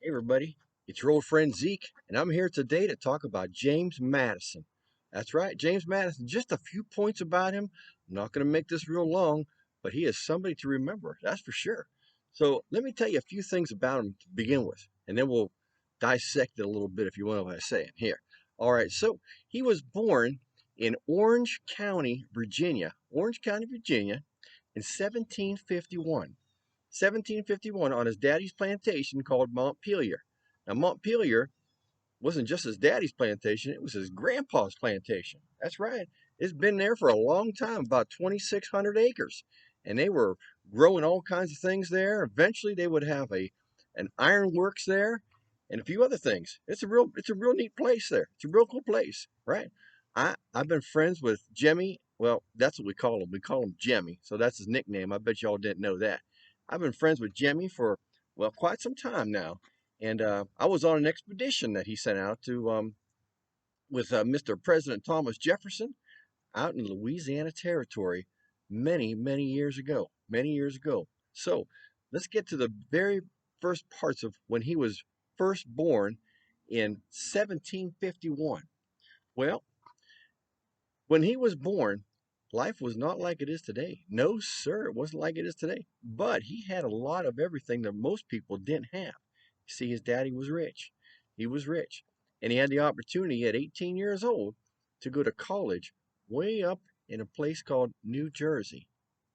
Hey everybody, it's your old friend Zeke, and I'm here today to talk about James Madison. That's right, James Madison. Just a few points about him. I'm not going to make this real long, but he is somebody to remember, that's for sure. So let me tell you a few things about him to begin with, and then we'll dissect it a little bit if you want what I say here. All right, so he was born in Orange County, Virginia, in 1751. 1751 on his daddy's plantation called Montpelier. Now, Montpelier wasn't just his daddy's plantation, it was his grandpa's plantation. That's right. It's been there for a long time, about 2,600 acres. And they were growing all kinds of things there. Eventually, they would have an ironworks there and a few other things. It's a real neat place there. It's a real cool place, right? I've been friends with Jimmy. Well, that's what we call him. We call him Jimmy. So that's his nickname. I bet y'all didn't know that. I've been friends with Jimmy for, well, quite some time now. And I was on an expedition that he sent out to with Mr. President Thomas Jefferson out in Louisiana Territory many years ago. Many years ago. So let's get to the very first parts of when he was first born in 1751. Well, when he was born, life was not like it is today. No, sir, it wasn't like it is today. But he had a lot of everything that most people didn't have. See, his daddy was rich. He was rich. And he had the opportunity at 18 years old to go to college way up in a place called New Jersey.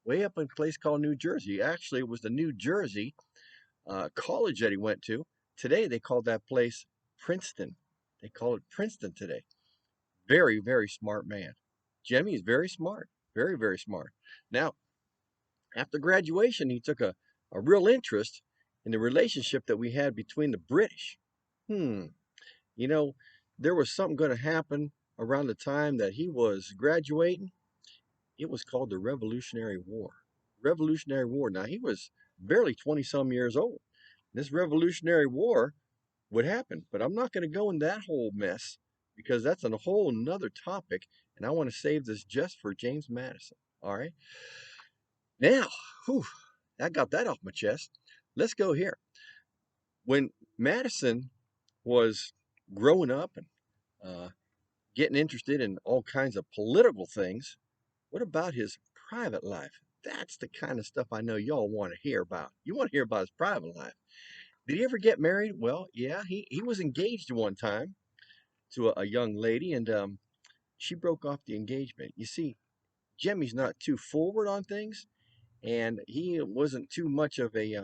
Way up in a place called New Jersey. Actually, it was the New Jersey college that he went to. Today, they call that place Princeton. They call it Princeton today. Very smart man. Jimmy is very smart. Very smart. Now, after graduation, he took a real interest in the relationship that we had between the British. Hmm. You know, there was something going to happen around the time that he was graduating. It was called the Revolutionary War. Revolutionary War. Now, he was barely 20 some years old. This Revolutionary War would happen, but I'm not going to go in that whole mess because that's a whole nother topic, and I want to save this just for James Madison. All right. Now, whew, I got that off my chest. Let's go here. When Madison was growing up and uh, getting interested in all kinds of political things, what about his private life? That's the kind of stuff I know y'all want to hear about. You want to hear about his private life. Did he ever get married? Well, yeah, he was engaged at one time to a young lady, and she broke off the engagement. You see, Jimmy's not too forward on things, and he wasn't too much of a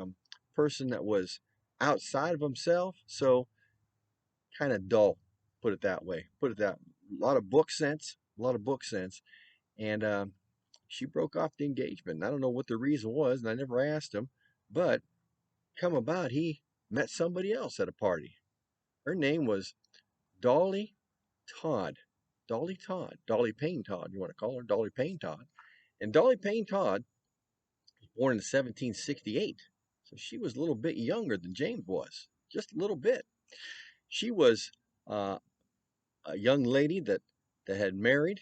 person that was outside of himself, so kind of dull, put it that way. Put it that a lot of book sense, a lot of book sense, and she broke off the engagement. And I don't know what the reason was, and I never asked him, but come about he met somebody else at a party. Her name was Dolly Todd. Dolly Todd. Dolly Payne Todd, you want to call her Dolly Payne Todd. And Dolly Payne Todd was born in 1768. So she was a little bit younger than James was, just a little bit. She was uh, a young lady that had married,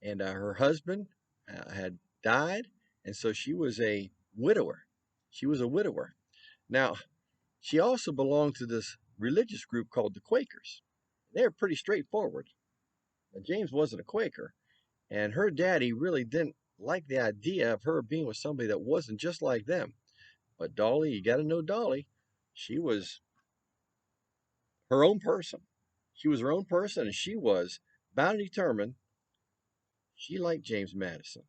and her husband had died, and so she was a widower. She was a widower. Now, she also belonged to this religious group called the Quakers. They were pretty straightforward. Now, James wasn't a Quaker, and her daddy really didn't like the idea of her being with somebody that wasn't just like them. But Dolly, you got to know Dolly, she was her own person. She was her own person, and she was bound and determined. She liked James Madison.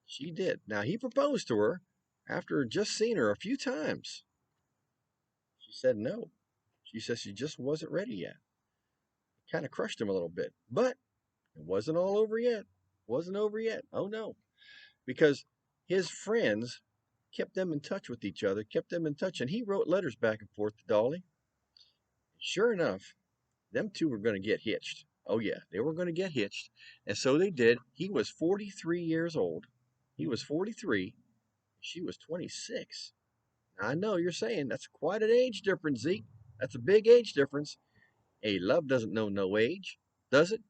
She did. Now, he proposed to her after just seeing her a few times. She said no. She said she just wasn't ready yet. It kind of crushed him a little bit. But it wasn't all over yet. Wasn't over yet. Oh, no. Because his friends kept them in touch with each other, kept them in touch, and he wrote letters back and forth to Dolly. Sure enough, them two were going to get hitched. Oh, yeah, they were going to get hitched. And so they did. He was 43 years old. He was 43. She was 26. Now, I know you're saying that's quite an age difference, Zeke. That's a big age difference. Hey, love doesn't know no age, does it?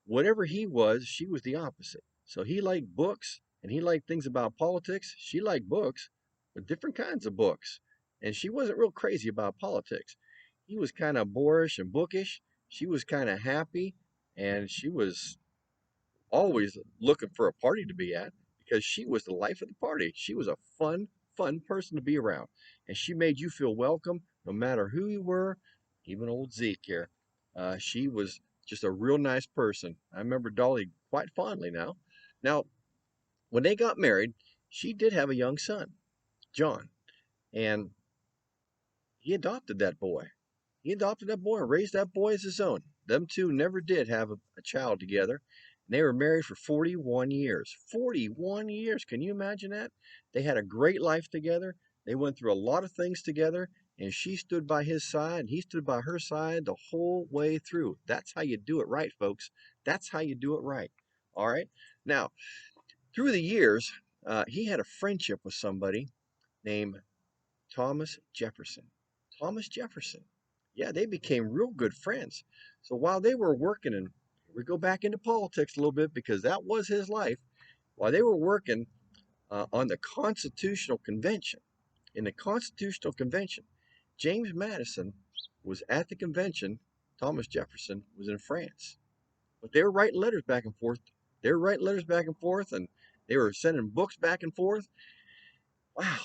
Whatever he was, she was the opposite. So he liked books and he liked things about politics. She liked books, but different kinds of books. And she wasn't real crazy about politics. He was kind of boorish and bookish. She was kind of happy, and she was always looking for a party to be at because she was the life of the party. She was a fun person to be around. And she made you feel welcome no matter who you were, even old Zeke here. She was just a real nice person. I remember Dolly quite fondly now. Now, when they got married, she did have a young son, John, and he adopted that boy. He adopted that boy and raised that boy as his own. Them two never did have a child together. And they were married for 41 years. 41 years. Can you imagine that? They had a great life together. They went through a lot of things together. And she stood by his side, and he stood by her side the whole way through. That's how you do it right, folks. That's how you do it right. All right. Now, through the years, he had a friendship with somebody named Thomas Jefferson. Thomas Jefferson. Yeah, they became real good friends. So while they were working, and we go back into politics a little bit because that was his life, while they were working on the Constitutional Convention, in the Constitutional Convention, James Madison was at the convention. Thomas Jefferson was in France. But they were writing letters back and forth. They were writing letters back and forth, and they were sending books back and forth. Wow,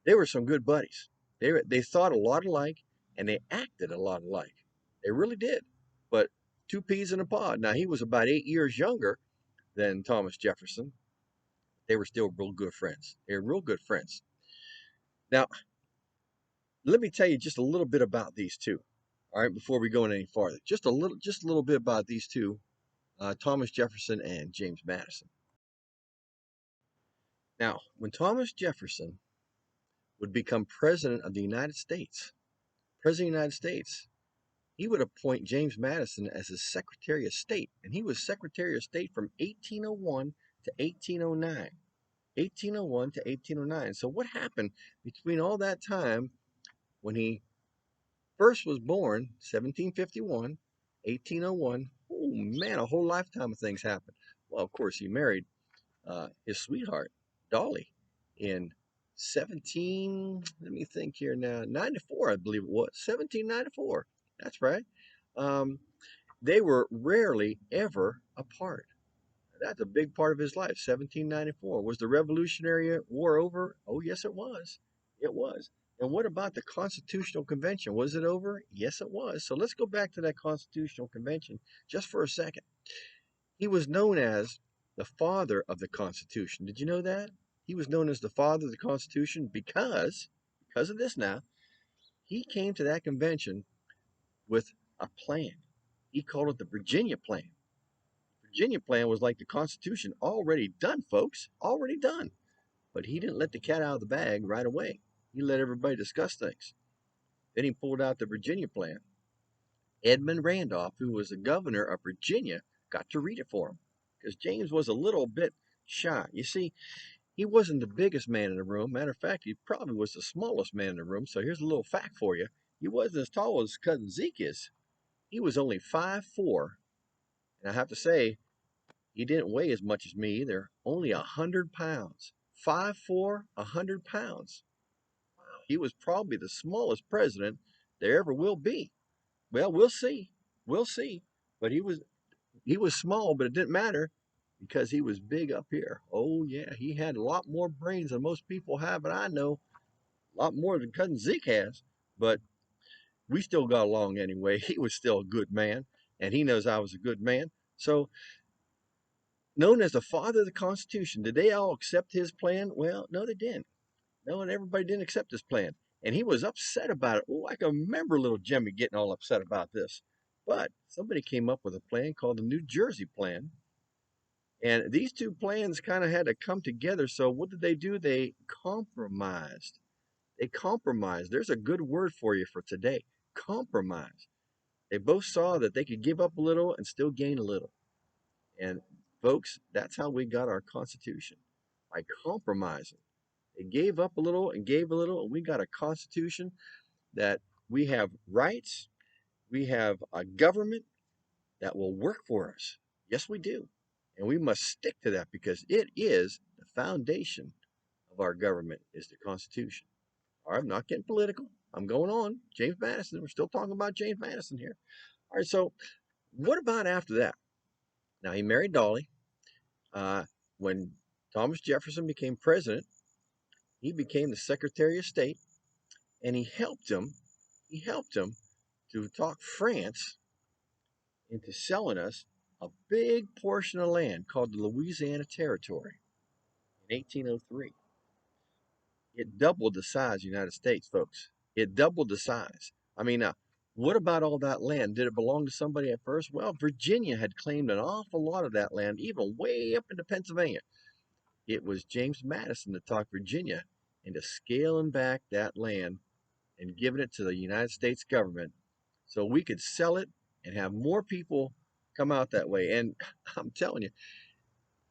they were some good buddies. They thought a lot alike and they acted a lot alike. They really did. But two peas in a pod. Now he was about 8 years younger than Thomas Jefferson. They were still real good friends. They were real good friends. Now, let me tell you just a little bit about these two. All right, before we go any farther, just a little bit about these two, Thomas Jefferson and James Madison. Now, when Thomas Jefferson would become president of the United States, president of the United States, he would appoint James Madison as his Secretary of State, and he was Secretary of State from 1801 to 1809. 1801 to 1809. So what happened between all that time when he first was born, 1751, 1801? Oh man, a whole lifetime of things happened. Well, of course, he married his sweetheart, Dolly, in let me think here now, 94, I believe it was, 1794. That's right. Um, they were rarely ever apart. That's a big part of his life. 1794. Was the Revolutionary War over? Oh, yes, it was. It was. And what about the Constitutional Convention? Was it over? Yes, it was. So let's go back to that Constitutional Convention just for a second. He was known as the father of the Constitution. Did you know that? He was known as the father of the Constitution because of this now, he came to that convention with a plan. He called it the Virginia Plan. Virginia Plan was like the Constitution, already done, folks, already done. But he didn't let the cat out of the bag right away. He let everybody discuss things. Then he pulled out the Virginia Plan. Edmund Randolph, who was the governor of Virginia, got to read it for him because James was a little bit shy. You see, he wasn't the biggest man in the room. Matter of fact, he probably was the smallest man in the room. So here's a little fact for you. He wasn't as tall as cousin Zeke is. He was only 5'4". And I have to say, he didn't weigh as much as me either. Only 100 pounds. 5'4", 100 pounds. Wow. He was probably the smallest president there ever will be. Well, we'll see. We'll see. But he was small, but it didn't matter because he was big up here. Oh yeah, he had a lot more brains than most people have, and I know a lot more than cousin Zeke has. But we still got along anyway. He was still a good man, and he knows I was a good man. So, known as the father of the Constitution, did they all accept his plan? Well, no, they didn't. No, and everybody didn't accept his plan. And he was upset about it. Oh, I can remember little Jimmy getting all upset about this. But somebody came up with a plan called the New Jersey Plan. And these two plans kind of had to come together. So what did they do? They compromised. They compromised. There's a good word for you for today. Compromise. They both saw that they could give up a little and still gain a little. And folks, that's how we got our Constitution, by compromising. They gave up a little and gave a little, and we got a Constitution that we have rights, we have a government that will work for us. Yes, we do. And we must stick to that because it is the foundation of our government is the Constitution. All right, I'm not getting political. I'm going on. James Madison. We're still talking about James Madison here. All right. So what about after that? Now he married Dolly. Uh, when Thomas Jefferson became president, he became the Secretary of State, and he helped him. He helped him to talk France into selling us a big portion of land called the Louisiana Territory in 1803. It doubled the size of the United States, folks. It doubled the size. I mean, what about all that land? Did it belong to somebody at first? Well, Virginia had claimed an awful lot of that land, even way up into Pennsylvania. It was James Madison that talked Virginia into scaling back that land and giving it to the United States government so we could sell it and have more people come out that way. And I'm telling you,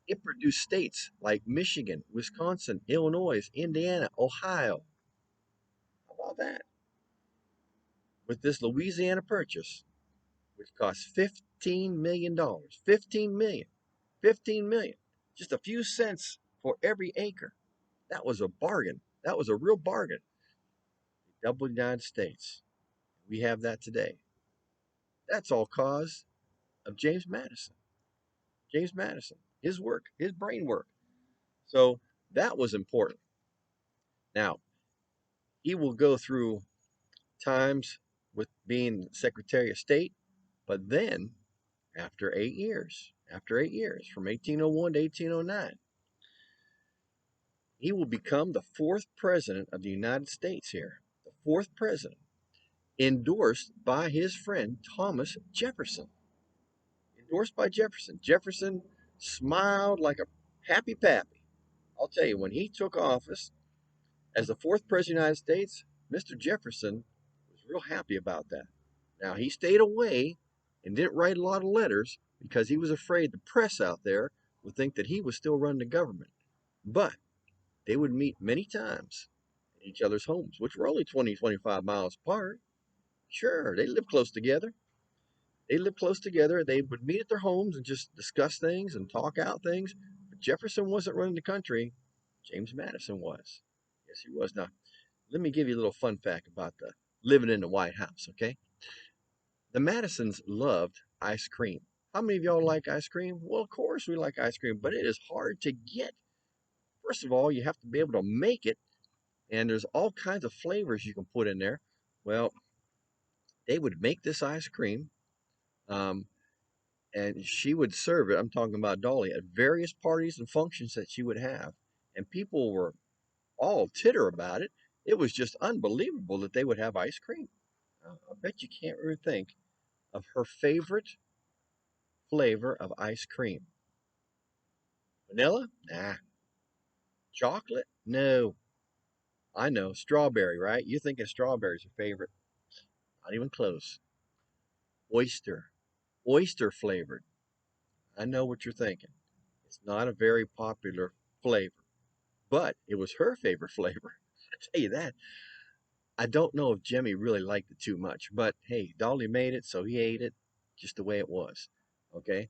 it produced states like Michigan, Wisconsin, Illinois, Indiana, Ohio. How about that? With this Louisiana purchase, which cost $15 million, 15 million, 15 million, just a few cents for every acre. That was a bargain. That was a real bargain. Double the United States. We have that today. That's all cause of James Madison. James Madison, his work, his brain work. So that was important. Now, he will go through times with being Secretary of State, but then after 8 years, from 1801 to 1809, he will become the fourth president of the United States here. The fourth president, endorsed by his friend Thomas Jefferson. Endorsed by Jefferson. Jefferson smiled like a happy pappy. I'll tell you, when he took office as the fourth president of the United States, Mr. Jefferson was real happy about that. Now, he stayed away and didn't write a lot of letters because he was afraid the press out there would think that he was still running the government. But they would meet many times in each other's homes, which were only 20, 25 miles apart. Sure, they lived close together. They lived close together. They would meet at their homes and just discuss things and talk out things. But Jefferson wasn't running the country. James Madison was. Yes, he was. Now, let me give you a little fun fact about the living in the White House, okay? The Madisons loved ice cream. How many of y'all like ice cream? Well, of course we like ice cream, but it is hard to get. First of all, you have to be able to make it, and there's all kinds of flavors you can put in there. Well, they would make this ice cream, um, and she would serve it. I'm talking about Dolly at various parties and functions that she would have, and people were all titter about it. It was just unbelievable that they would have ice cream. I bet you can't really think of her favorite flavor of ice cream. Vanilla? Nah. Chocolate? No. I know. Strawberry, right? You think strawberry's your favorite. Not even close. Oyster. Oyster flavored. I know what you're thinking. It's not a very popular flavor, but it was her favorite flavor. I tell you that. I don't know if Jimmy really liked it too much, but hey, Dolly made it, so he ate it just the way it was. Okay.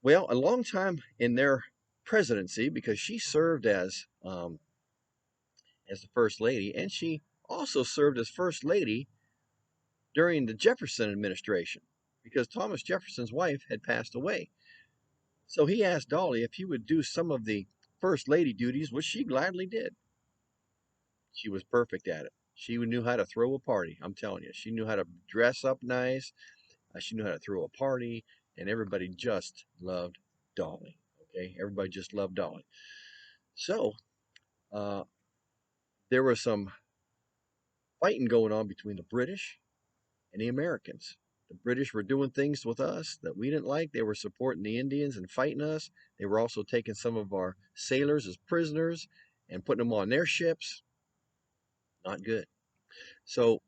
Well, a long time in their presidency, because she served as the first lady, and she also served as first lady during the Jefferson administration, because Thomas Jefferson's wife had passed away. So he asked Dolly if he would do some of the first lady duties, which she gladly did. She was perfect at it. She knew how to throw a party. I'm telling you, she knew how to dress up nice. She knew how to throw a party, and everybody just loved Dolly. Okay, everybody just loved Dolly. So uh, there was some fighting going on between the British and the Americans. The British were doing things with us that we didn't like. They were supporting the Indians and fighting us. They were also taking some of our sailors as prisoners and putting them on their ships. Not good. So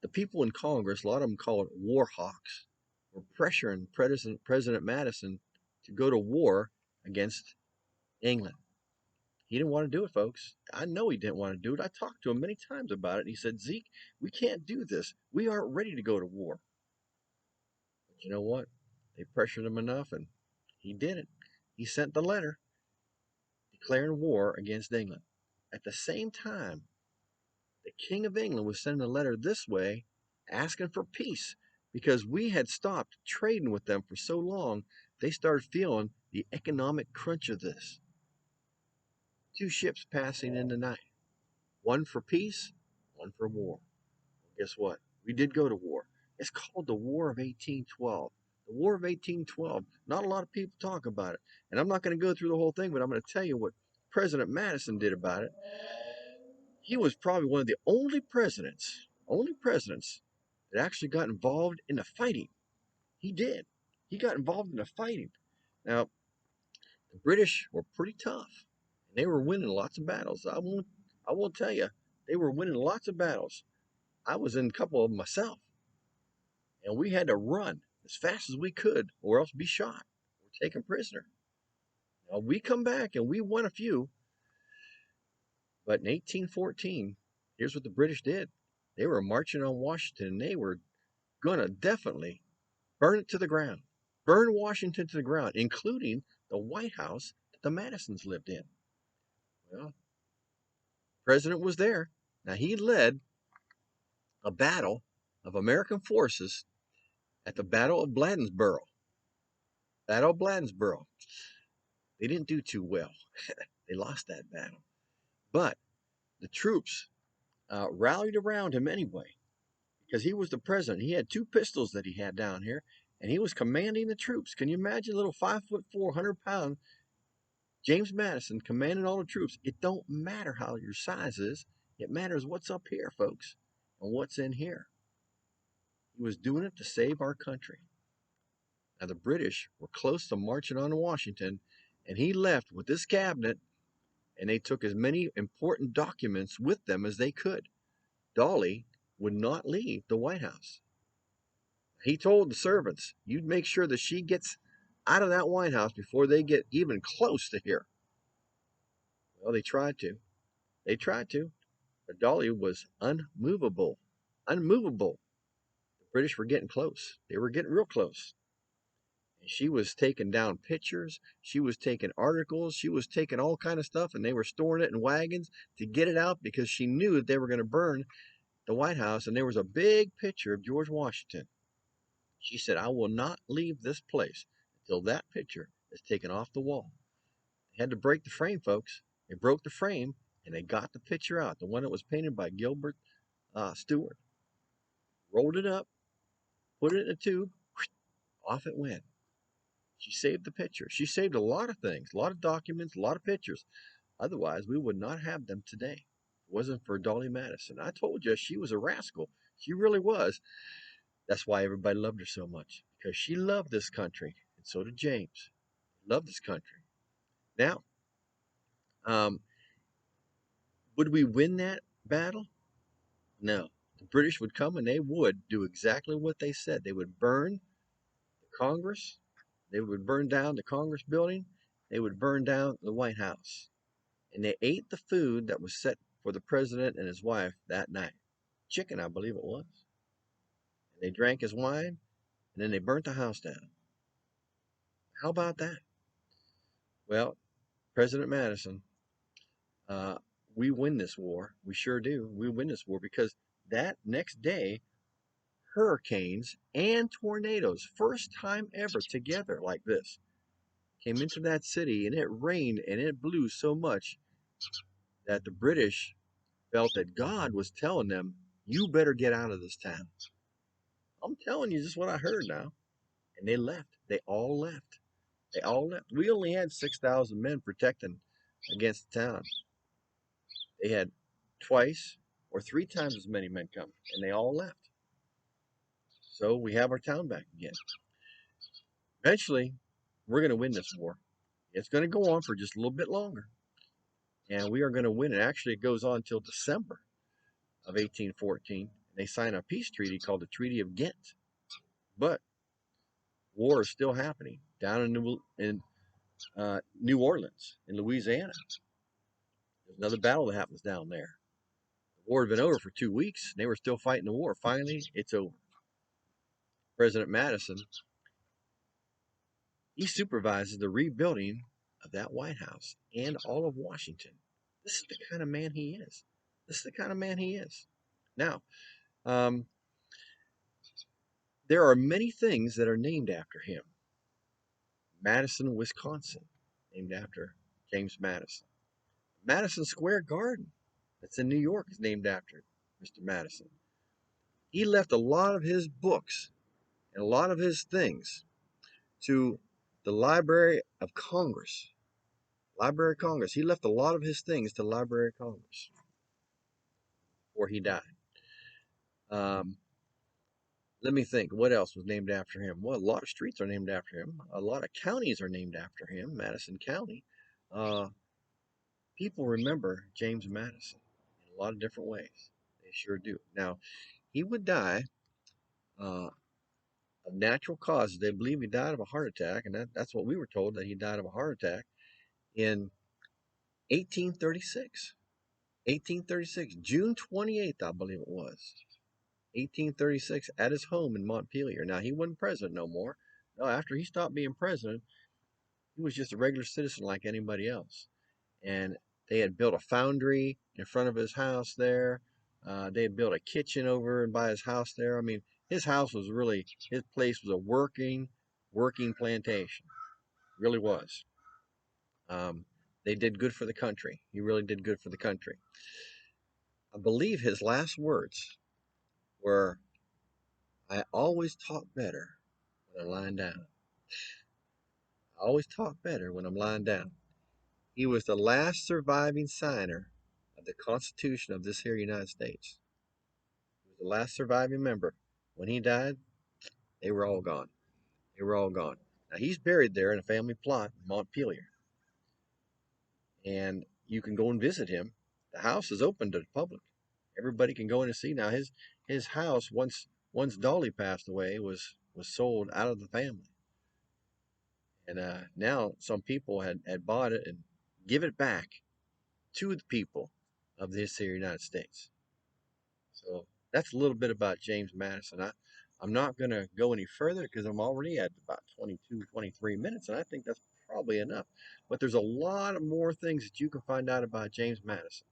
the people in Congress, a lot of them call it war hawks, were pressuring President Madison to go to war against England. He didn't want to do it, folks. I know he didn't want to do it. I talked to him many times about it. And he said, Zeke, we can't do this. We aren't ready to go to war. But you know what? They pressured him enough, and he did it. He sent the letter declaring war against England. At the same time, The King of England was sending a letter this way asking for peace because we had stopped trading with them for so long, they started feeling the economic crunch of this. Two ships passing in the night, one for peace, one for war. Guess what? We did go to war. It's called the War of 1812. The War of 1812. Not a lot of people talk about it. And I'm not going to go through the whole thing, but I'm going to tell you what President Madison did about it. He was probably one of the only presidents that actually got involved in the fighting. He did. He got involved in the fighting. Now, the British were pretty tough, and they were winning lots of battles. I won't tell you, they were winning lots of battles. I was in a couple of them myself, and we had to run as fast as we could, or else be shot or taken prisoner. Now we come back and we won a few, but in 1814, here's what the British did. They were marching on Washington, and they were gonna definitely burn it to the ground, burn Washington to the ground, including the White House that the Madisons lived in. Well, the president was there. Now he led a battle of American forces at the Battle of Bladensboro. Battle of Bladensboro. They didn't do too well. They lost that battle. But the troops rallied around him anyway because he was the president. He had two pistols that he had down here, and he was commanding the troops. Can you imagine a little 5'4", 100-pound James Madison commanding all the troops? It don't matter how your size is. It matters what's up here, folks, and what's in here. He was doing it to save our country. Now, the British were close to marching on Washington, and he left with this cabinet, and they took as many important documents with them as they could. Dolly would not leave the White House. He told the servants, "You'd make sure that she gets out of that White House before they get even close to here." Well, they tried to. They tried to. But Dolly was unmovable. Unmovable. The British were getting close. They were getting real close. And she was taking down pictures. She was taking articles. She was taking all kind of stuff, and they were storing it in wagons to get it out because she knew that they were going to burn the White House. And there was a big picture of George Washington. She said, "I will not leave this place until that picture is taken off the wall." They had to break the frame, folks. They broke the frame, and they got the picture out, the one that was painted by Gilbert Stewart. Rolled it up, put it in a tube, off it went. She saved the picture. She saved a lot of things, a lot of documents, a lot of pictures. Otherwise, we would not have them today. If it wasn't for Dolly Madison. I told you she was a rascal. She really was. That's why everybody loved her so much, because she loved this country, and so did James. They loved this country. Now, um, would we win that battle? No. The British would come and they would do exactly what they said. They would burn the Congress. They would burn down the Congress building. They would burn down the White House. And they ate the food that was set for the president and his wife that night. Chicken, I believe it was. And they drank his wine, and then they burnt the house down. How about that? Well, President Madison, uh, we win this war. We sure do. We win this war because that next day, hurricanes and tornadoes, first time ever together like this, came into that city, and it rained and it blew so much that the British felt that God was telling them, "You better get out of this town." I'm telling you just what I heard now. And they left. They all left. They all left. We only had 6,000 men protecting against the town. They had twice or three times as many men come, and they all left. So we have our town back again. Eventually, we're going to win this war. It's going to go on for just a little bit longer. And we are going to win it. Actually, it goes on until December of 1814. They sign a peace treaty called the Treaty of Ghent. But war is still happening down in New Orleans, in Louisiana. There's another battle that happens down there. The war had been over for 2 weeks, and they were still fighting the war. Finally, it's over. President Madison, he supervises the rebuilding of that White House and all of Washington. This is the kind of man he is. This is the kind of man he is. Now, um, there are many things that are named after him. Madison, Wisconsin, named after James Madison. Madison Square Garden, that's in New York, is named after Mr. Madison. He left a lot of his books and a lot of his things to the Library of Congress. Library of Congress. He left a lot of his things to the Library of Congress before he died. Um, Let me think. What else was named after him? Well, a lot of streets are named after him. A lot of counties are named after him. Madison County. Uh, People remember James Madison in a lot of different ways. They sure do. Now, he would die uh, of natural causes. They believe he died of a heart attack, and that's what we were told, that he died of a heart attack in 1836. 1836, June 28th, I believe it was. 1836, at his home in Montpelier. Now, he wasn't president no more. No, after he stopped being president, he was just a regular citizen like anybody else. And they had built a foundry in front of his house there. They had built a kitchen over by his house there. I mean, his house was really, his place was a working plantation. It really was. Um, they did good for the country. He really did good for the country. I believe his last words were, "I always talk better when I'm lying down. I always talk better when I'm lying down." He was the last surviving signer of the Constitution of this here United States. He was the last surviving member. When he died, they were all gone. They were all gone. Now he's buried there in a family plot in Montpelier, and you can go and visit him. The house is open to the public. Everybody can go in and see. Now his house, once Dolly passed away, was sold out of the family, and now some people had bought it and give it back to the people of this here United States. So that's a little bit about James Madison. I'm not going to go any further because I'm already at about 22, 23 minutes, and I think that's probably enough. But there's a lot of more things that you can find out about James Madison.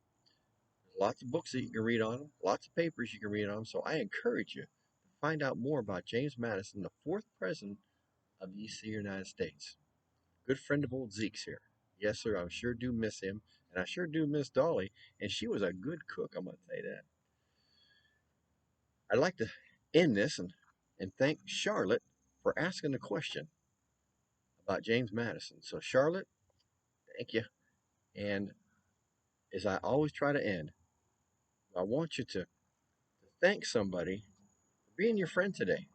There's lots of books that you can read on him, lots of papers you can read on him. So I encourage you to find out more about James Madison, the fourth president of the United States. Good friend of old Zeke's here. Yes, sir, I sure do miss him, and I sure do miss Dolly, and she was a good cook, I'm going to say that. I'd like to end this and thank Charlotte for asking the question about James Madison. So, Charlotte, thank you. And as I always try to end, I want you to thank somebody for being your friend today.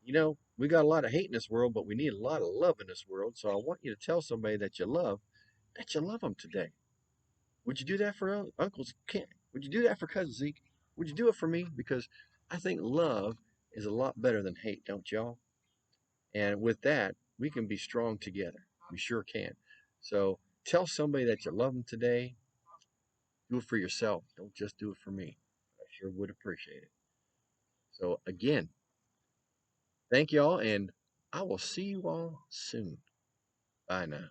You know, we got a lot of hate in this world, but we need a lot of love in this world. So I want you to tell somebody that you love them today. Would you do that for Uncles Kent? Would you do that for Cousin Zeke? Would you do it for me? Because I think love is a lot better than hate, don't y'all? And with that, we can be strong together. We sure can. So tell somebody that you love them today. Do it for yourself. Don't just do it for me. I sure would appreciate it. So again, thank y'all, and I will see you all soon. Bye now.